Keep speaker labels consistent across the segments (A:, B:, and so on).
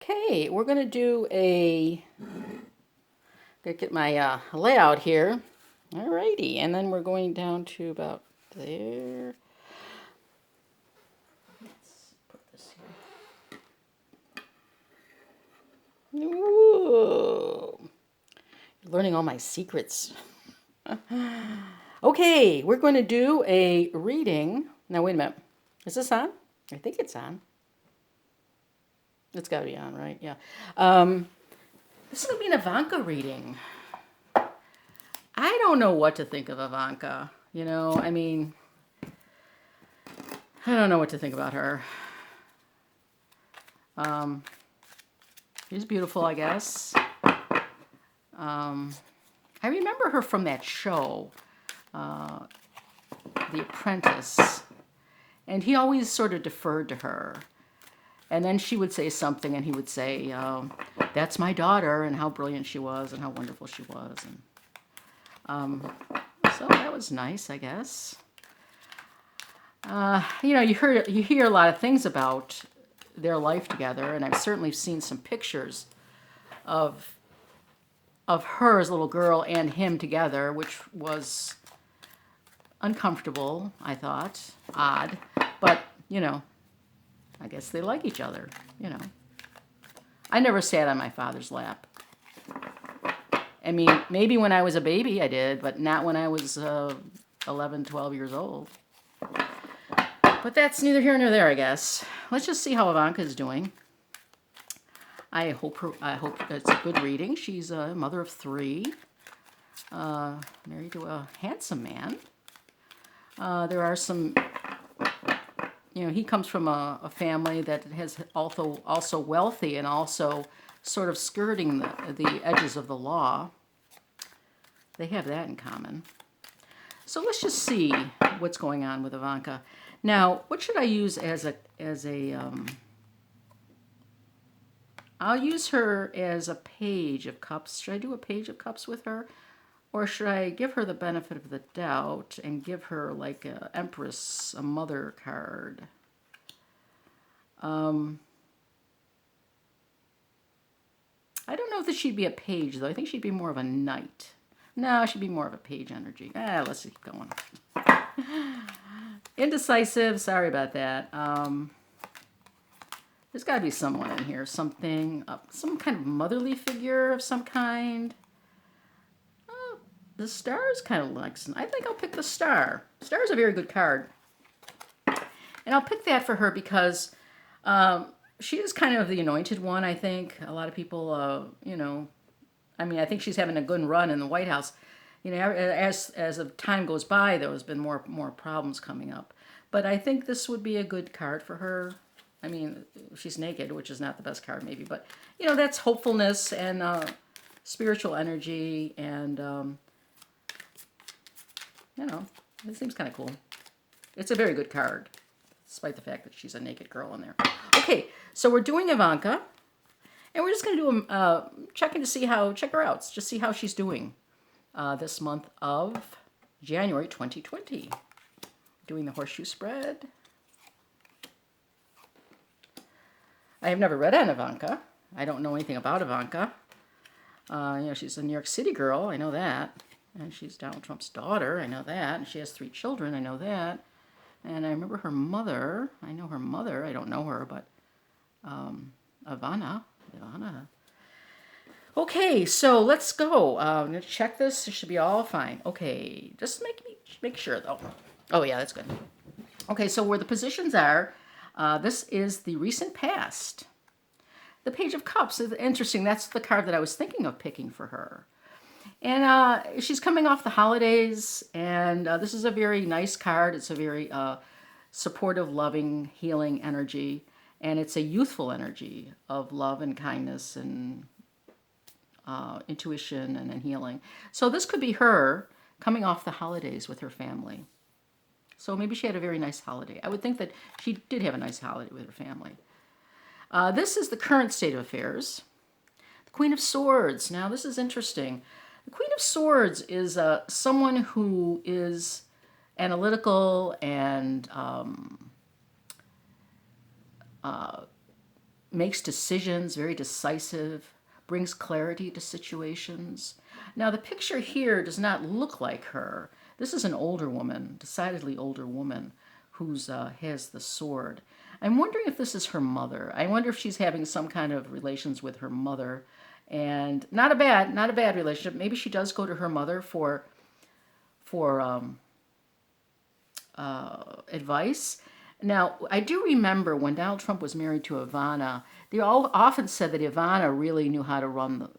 A: Okay, we're going to do gotta get my layout here. Alrighty, and then we're going down to about there. Let's put this here. Whoa. You're learning all my secrets. Okay, we're going to do a reading. Now, wait a minute. Is this on? I think it's on. It's got to be on, right? Yeah. This is going to be an Ivanka reading. I don't know what to think of Ivanka. I don't know what to think about her. She's beautiful, I guess. I remember her from that show, The Apprentice. And he always sort of deferred to her. And then she would say something, and he would say, that's my daughter, and how brilliant she was, and how wonderful she was. And so that was nice, I guess. You hear a lot of things about their life together, and I've certainly seen some pictures of her as a little girl and him together, which was uncomfortable, I thought, odd, but, I guess they like each other, I never sat on my father's lap. I mean, maybe when I was a baby I did, but not when I was 11, 12 years old. But that's neither here nor there, I guess. Let's just see how Ivanka is doing. I hope it's a good reading. She's a mother of 3, married to a handsome man. There are some, he comes from a family that has also wealthy and also sort of skirting the edges of the law. They have that in common. So let's just see what's going on with Ivanka. Now, what should I use as a I'll use her as a Page of Cups. Should I do a Page of Cups with her? Or should I give her the benefit of the doubt and give her like a Empress, a Mother card? I don't know if she'd be a Page, though. I think she'd be more of a Knight. No, she'd be more of a Page energy. Let's keep going. Indecisive. Sorry about that. There's got to be someone in here. Something, some kind of motherly figure of some kind. Oh, the Star's kind of like. I think I'll pick the Star. Star's a very good card. And I'll pick that for her because she is kind of the anointed one, I think. A lot of people, I think she's having a good run in the White House. As the time goes by, there's been more problems coming up. But I think this would be a good card for her. I mean, she's naked, which is not the best card maybe, but, that's hopefulness and spiritual energy, and, it seems kind of cool. It's a very good card, despite the fact that she's a naked girl in there. Okay, so we're doing Ivanka, and we're just going to do checking to check her out, just see how she's doing this month of January 2020. Doing the Horseshoe spread. I have never read on Ivanka. I don't know anything about Ivanka. She's a New York City girl. I know that. And she's Donald Trump's daughter. I know that. And she has 3 children. I know that. And I remember her mother. I know her mother. I don't know her, but Ivana. Okay, so let's go. I'm going to check this. It should be all fine. Okay, just make sure, though. Oh, yeah, that's good. Okay, so where the positions are, this is the recent past. The Page of Cups is interesting. That's the card that I was thinking of picking for her. And she's coming off the holidays, and this is a very nice card. It's a very supportive, loving, healing energy, and it's a youthful energy of love and kindness and intuition and healing. So this could be her coming off the holidays with her family. So maybe she had a very nice holiday. I would think that she did have a nice holiday with her family. This is the current state of affairs. The Queen of Swords. Now, this is interesting. The Queen of Swords is someone who is analytical and makes decisions, very decisive, brings clarity to situations. Now, the picture here does not look like her. This is an older woman, decidedly older woman, who's has the sword. I'm wondering if this is her mother. I wonder if she's having some kind of relations with her mother, and not a bad relationship. Maybe she does go to her mother for advice. Now, I do remember when Donald Trump was married to Ivana, they all often said that Ivana really knew how to run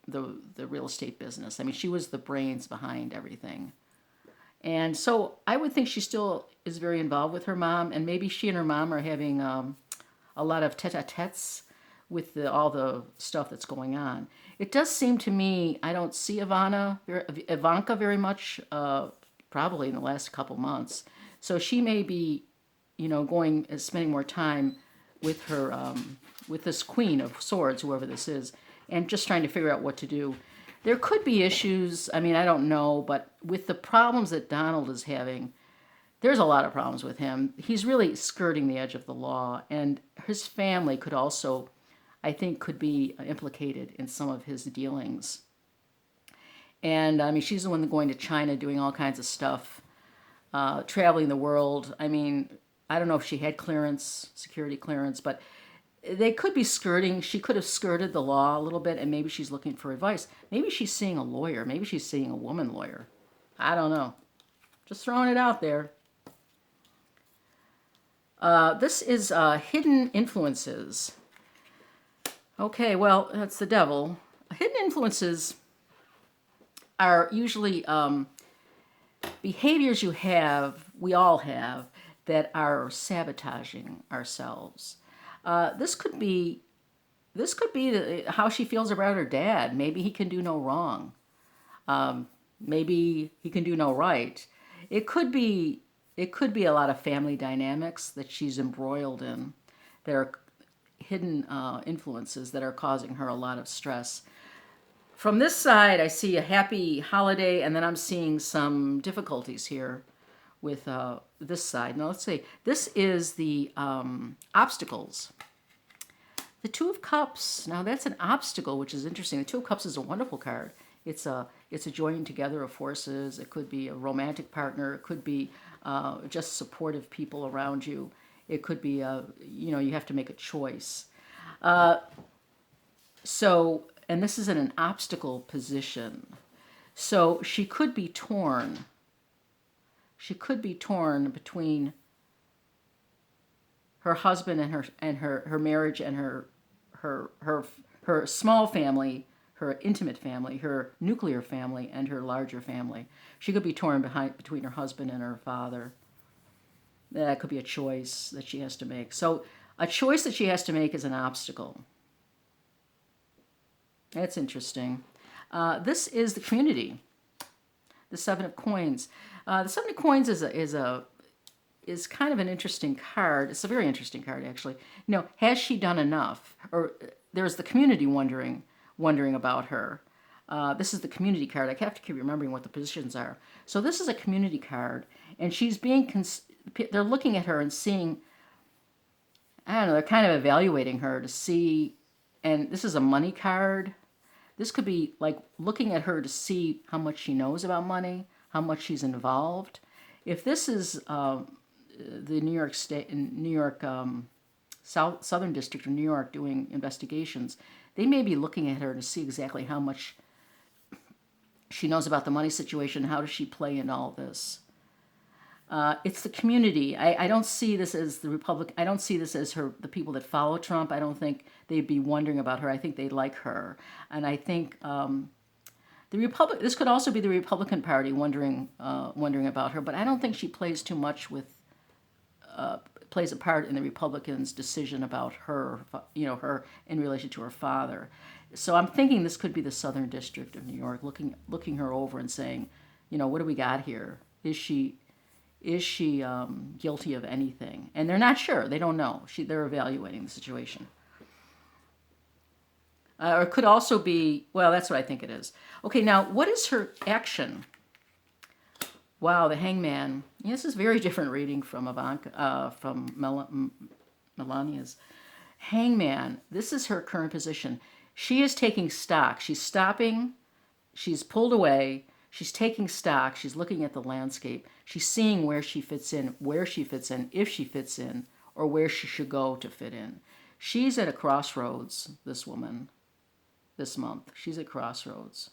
A: the real estate business. I mean, she was the brains behind everything. And so I would think she still is very involved with her mom, and maybe she and her mom are having a lot of tete-a-tetes with all the stuff that's going on. It does seem to me I don't see Ivanka very much, probably in the last couple months. So she may be, spending more time with her, with this Queen of Swords, whoever this is, and just trying to figure out what to do. There could be issues, I mean, I don't know, but with the problems that Donald is having, there's a lot of problems with him. He's really skirting the edge of the law, and his family could also, I think, could be implicated in some of his dealings. And, I mean, she's the one going to China doing all kinds of stuff, traveling the world. I mean, I don't know if she had clearance, security clearance, but they could be skirting. She could have skirted the law a little bit, and maybe she's looking for advice. Maybe she's seeing a lawyer. Maybe she's seeing a woman lawyer. I don't know. Just throwing it out there. This is hidden influences. Okay, well, that's the devil. Hidden influences are usually behaviors we all have, that are sabotaging ourselves. This could be how she feels about her dad. Maybe he can do no wrong. Maybe he can do no right. It could be a lot of family dynamics that she's embroiled in, that are hidden influences that are causing her a lot of stress. From this side, I see a happy holiday, and then I'm seeing some difficulties here with this side. Now, let's see. This is the obstacles. The Two of Cups. Now, that's an obstacle, which is interesting. The Two of Cups is a wonderful card. It's a joining together of forces. It could be a romantic partner. It could be just supportive people around you. It could be you have to make a choice. And this is in an obstacle position. So she could be torn. She could be torn between her husband and her marriage and her small family, her intimate family, her nuclear family, and her larger family. She could be torn between her husband and her father. That could be a choice that she has to make. So a choice that she has to make is an obstacle. That's interesting. This is the community. The Seven of Coins. The Seven of Coins is kind of an interesting card. It's a very interesting card, actually. Has she done enough? Or there's the community wondering about her. This is the community card. I have to keep remembering what the positions are. So this is a community card, and she's they're looking at her and seeing, I don't know, they're kind of evaluating her to see, and this is a money card. This could be like looking at her to see how much she knows about money, how much she's involved. If this is the New York State, New York Southern District of New York doing investigations, they may be looking at her to see exactly how much she knows about the money situation. How does she play in all this? It's the community. I don't see this as the Republic. I don't see this as the people that follow Trump. I don't think they'd be wondering about her. I think they like her, and I think This could also be the Republican Party wondering about her. But I don't think she plays too much plays a part in the Republicans' decision about her. Her in relation to her father. So I'm thinking this could be the Southern District of New York looking her over and saying, what do we got here? Is she guilty of anything? And they're not sure. They don't know. They're evaluating the situation. Or it could also be, well, that's what I think it is. Okay, now, what is her action? Wow, the Hangman. This is very different reading from Ivanka, from Melania's. Hangman, this is her current position. She is taking stock. She's stopping. She's pulled away. She's taking stock. She's looking at the landscape. She's seeing where she fits in, if she fits in, or where she should go to fit in. She's at a crossroads, this woman, this month. She's at crossroads.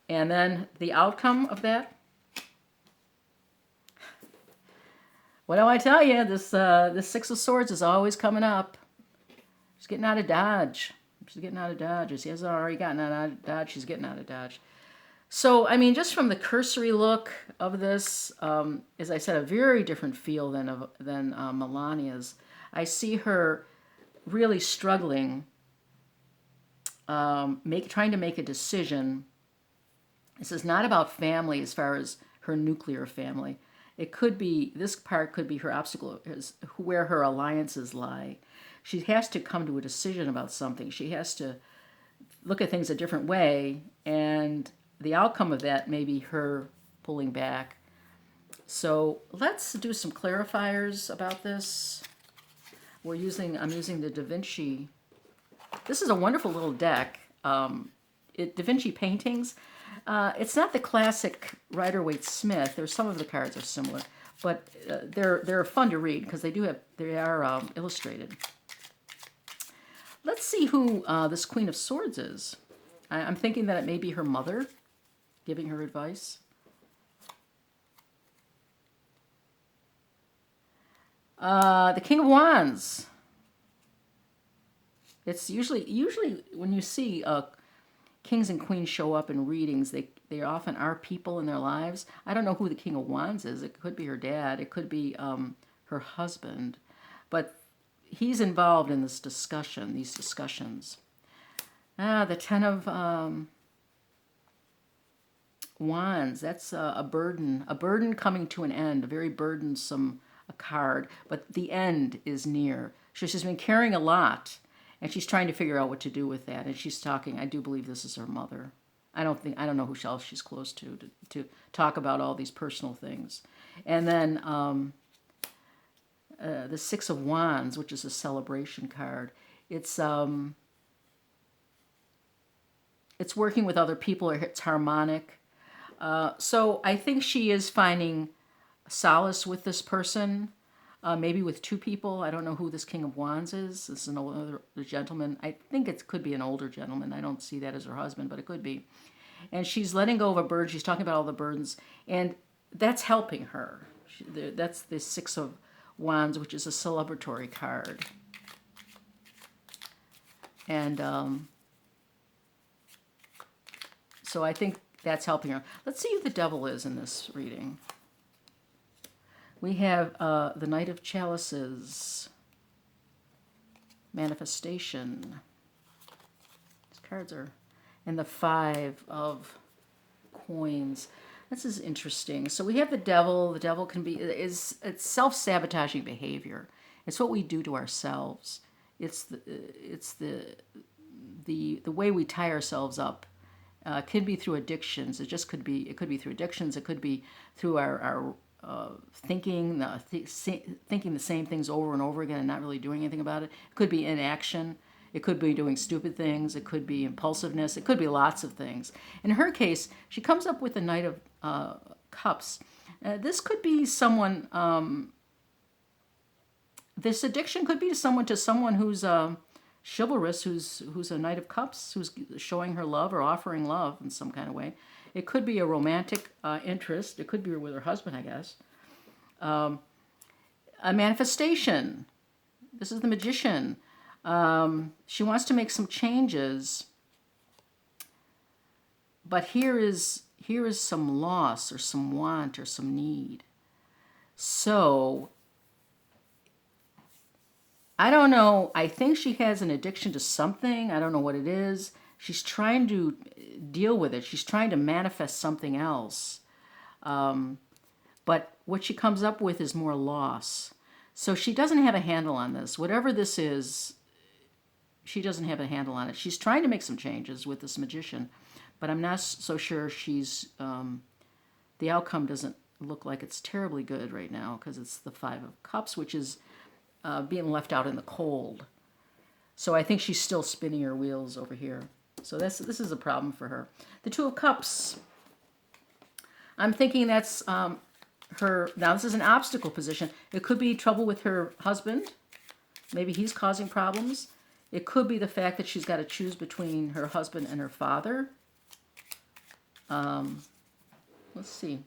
A: And then the outcome of that, what do I tell you? This Six of Swords is always coming up. She's getting out of Dodge. She's getting out of Dodge. She hasn't already gotten out of Dodge. She's getting out of Dodge. So, I mean, just from the cursory look of this, as I said, a very different feel than Melania's. I see her really struggling, trying to make a decision. This is not about family as far as her nuclear family. It could be, this part could be her obstacle, is where her alliances lie. She has to come to a decision about something. She has to look at things a different way, and the outcome of that may be her pulling back. So let's do some clarifiers about this. I'm using the Da Vinci. This is a wonderful little deck. Da Vinci paintings. It's not the classic Rider-Waite-Smith. There's some of the cards are similar, but they're fun to read because they are illustrated. Let's see who this Queen of Swords is. I'm thinking that it may be her mother giving her advice. The King of Wands. It's usually when you see kings and queens show up in readings, they often are people in their lives. I don't know who the King of Wands is. It could be her dad. It could be her husband. But he's involved in these discussions. The Ten of Wands. That's a burden coming to an end, a very burdensome card. But the end is near. She's been carrying a lot, and she's trying to figure out what to do with that. And she's talking. I do believe this is her mother. I don't know who else she's close to talk about all these personal things. And then the Six of Wands, which is a celebration card. It's working with other people, or it's harmonic. So I think she is finding solace with this person, maybe with two people. I don't know who this King of Wands is. This is an older gentleman. I think it could be an older gentleman. I don't see that as her husband, but it could be. And she's letting go of a burden. She's talking about all the burdens, and that's helping her. That's the Six of Wands, which is a celebratory card. And so I think that's helping her. Let's see who the devil is in this reading. We have the Knight of Chalices, Manifestation. These cards are, and the Five of Coins. This is interesting. So we have the devil. The devil can be, it's self-sabotaging behavior. It's what we do to ourselves. It's the way we tie ourselves up. Could be through addictions. It could be through addictions. It could be through our thinking the same things over and over again and not really doing anything about it. It could be inaction. It could be doing stupid things. It could be impulsiveness. It could be lots of things. In her case, she comes up with the Knight of Cups. This could be someone. This addiction could be to someone who's chivalrous, who's a Knight of Cups, who's showing her love or offering love in some kind of way. It could be a romantic interest. It could be with her husband, I guess. A manifestation. This is the Magician. She wants to make some changes, but here is some loss or some want or some need. So I don't know. I think she has an addiction to something. I don't know what it is. She's trying to deal with it. She's trying to manifest something else. But what she comes up with is more loss. So she doesn't have a handle on this. Whatever this is, she doesn't have a handle on it. She's trying to make some changes with this Magician, but I'm not so sure she's, the outcome doesn't look like it's terribly good right now because it's the Five of Cups, which is being left out in the cold. So I think she's still spinning her wheels over here. So this is a problem for her. The Two of Cups. I'm thinking that's her. Now this is an obstacle position. It could be trouble with her husband. Maybe he's causing problems. It could be the fact that she's got to choose between her husband and her father. Let's see.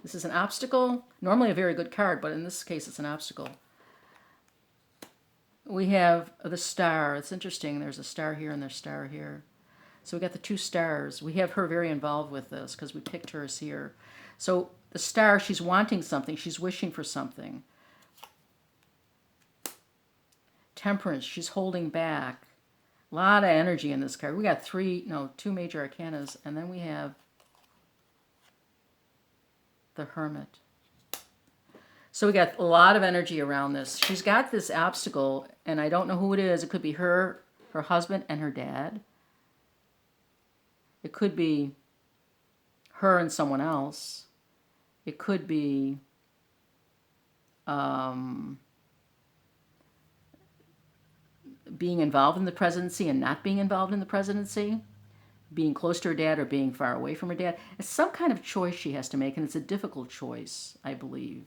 A: This is an obstacle. Normally a very good card, but in this case it's an obstacle. We have the star. It's interesting. There's a star here and there's a star here. So we got the two stars. We have her very involved with this because we picked hers here. So the star, she's wanting something. She's wishing for something. Temperance, she's holding back. A lot of energy in this card. We got two major arcanas, and then we have the Hermit. So we got a lot of energy around this. She's got this obstacle, and I don't know who it is. It could be her husband, and her dad. It could be her and someone else. It could be being involved in the presidency and not being involved in the presidency, being close to her dad or being far away from her dad. It's some kind of choice she has to make, and it's a difficult choice, I believe.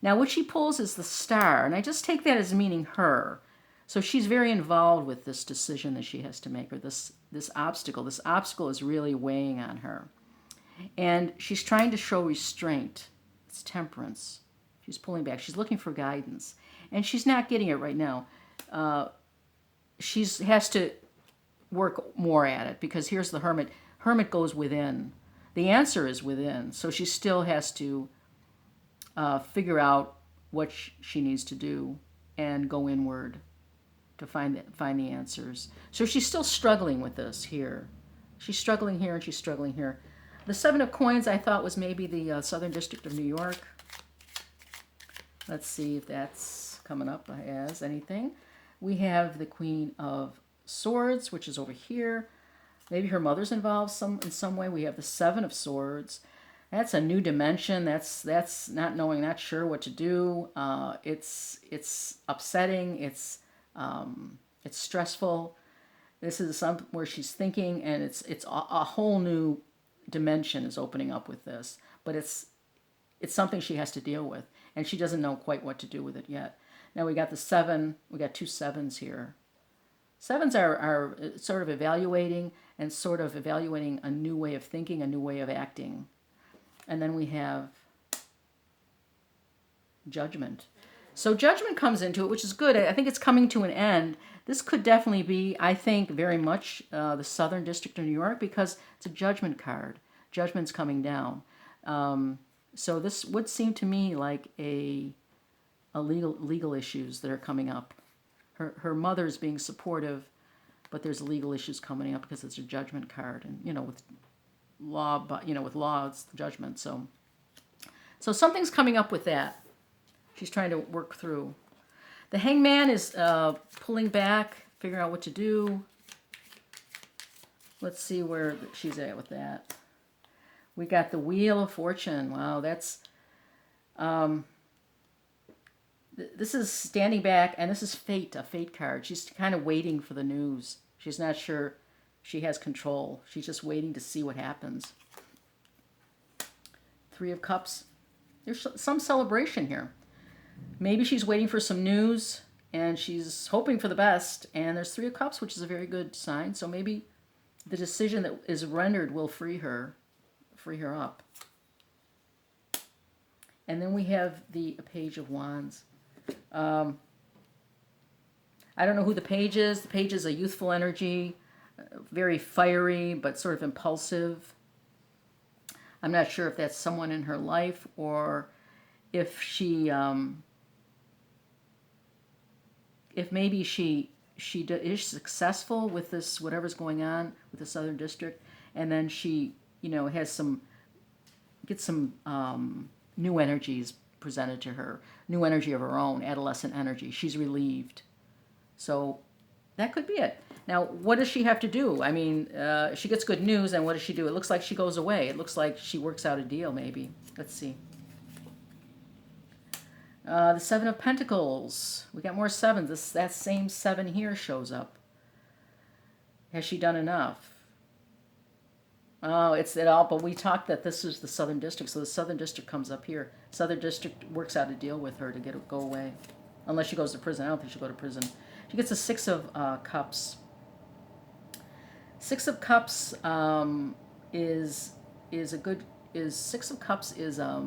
A: Now, what she pulls is the star, and I just take that as meaning her. So she's very involved with this decision that she has to make, or this obstacle. This obstacle is really weighing on her. And she's trying to show restraint. It's temperance. She's pulling back. She's looking for guidance. And she's not getting it right now. She has to work more at it, because here's the Hermit. Hermit goes within. The answer is within. So she still has to figure out what she needs to do and go inward to find the answers. So she's still struggling with this here. She's struggling here and she's struggling here. The Seven of Coins I thought was maybe the Southern District of New York. Let's see if that's coming up as anything. We have the Queen of Swords, which is over here. Maybe her mother's involved in some way. We have the Seven of Swords. That's a new dimension. That's not knowing, not sure what to do. It's upsetting. It's stressful. This is where she's thinking, and it's a whole new dimension is opening up with this. But it's something she has to deal with, and she doesn't know quite what to do with it yet. Now we got the seven. We got two sevens here. Sevens are sort of evaluating a new way of thinking, a new way of acting. And then we have Judgment. So Judgment comes into it, which is good. I think it's coming to an end. This could definitely be, I think, very much the Southern District of New York, because it's a Judgment card. Judgment's coming down. So this would seem to me like a legal issues that are coming up. Her mother's being supportive, but there's legal issues coming up because it's a Judgment card, and with law, but with law it's the Judgment. So something's coming up with that. She's trying to work through. The Hangman is pulling back, figuring out what to do. Let's see where she's at with that. We got the Wheel of Fortune. Wow, that's this is standing back, and this is Fate, a Fate card. She's kind of waiting for the news. She's not sure she has control. She's just waiting to see what happens. Three of Cups. There's some celebration here. Maybe she's waiting for some news, and she's hoping for the best. And there's Three of Cups, which is a very good sign. So maybe the decision that is rendered will free her up. And then we have the Page of Wands. I don't know who the Page is. The Page is a youthful energy, very fiery, but sort of impulsive. I'm not sure if that's someone in her life, or if she, if maybe she is successful with this, whatever's going on with the Southern District, and then she, gets some new energies presented to her, new energy of her own, adolescent energy. She's relieved. So that could be it. Now, what does she have to do? I mean, she gets good news, and what does she do? It looks like she goes away. It looks like she works out a deal, maybe. Let's see. The Seven of Pentacles. We got more sevens. That same seven here shows up. Has she done enough? Oh, it's it all. But we talked that this is the Southern District, so the Southern District comes up here. Southern District works out a deal with her to get her go away, unless she goes to prison. I don't think she'll go to prison. She gets a Six of Cups. Six of Cups is a good is Six of Cups is a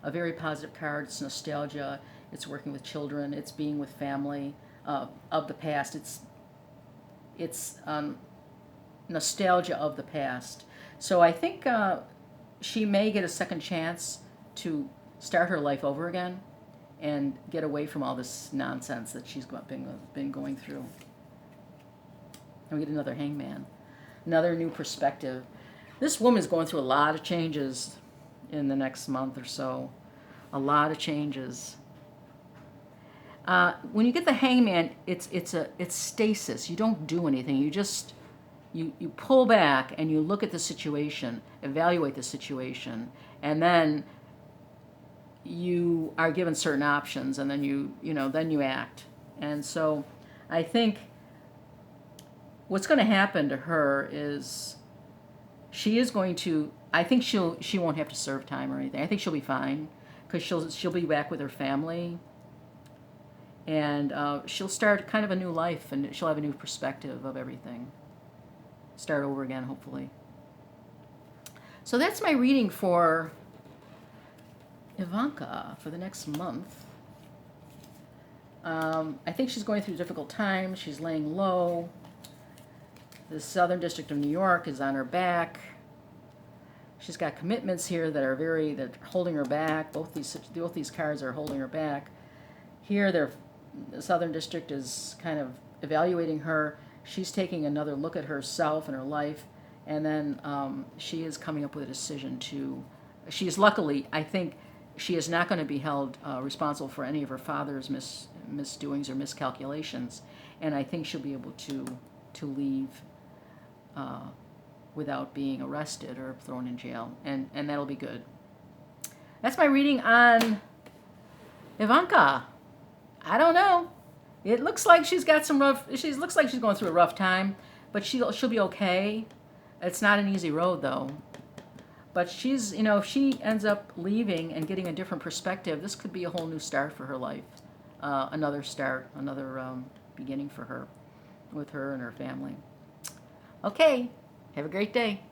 A: very positive card. It's nostalgia. It's working with children. It's being with family of the past. It's nostalgia of the past. So I think she may get a second chance to start her life over again and get away from all this nonsense that she's been going through. And we get another Hangman, another new perspective. This woman's going through a lot of changes in the next month or so. A lot of changes. When you get the Hangman, it's stasis. You don't do anything. You just you pull back and you look at the situation, evaluate the situation, and then you are given certain options, and then you act. And so I think what's going to happen to her is she is going to, I think she won't have to serve time or anything. I think she'll be fine because she'll be back with her family, and she'll start kind of a new life, and she'll have a new perspective of everything. Start over again, hopefully. So that's my reading for Ivanka for the next month. I think she's going through a difficult time. She's laying low. The Southern District of New York is on her back. She's got commitments here that are holding her back. Both these cards are holding her back. Here, the Southern District is kind of evaluating her. She's taking another look at herself and her life, and then she is coming up with a decision to. She is luckily, I think, she is not going to be held responsible for any of her father's misdoings or miscalculations, and I think she'll be able to leave without being arrested or thrown in jail, and that'll be good. That's my reading on Ivanka. I don't know. It looks like she's got some rough. Looks like she's going through a rough time, but she'll be okay. It's not an easy road though. But she's, if she ends up leaving and getting a different perspective, this could be a whole new start for her life. Another start, another beginning for her, with her and her family. Okay, have a great day.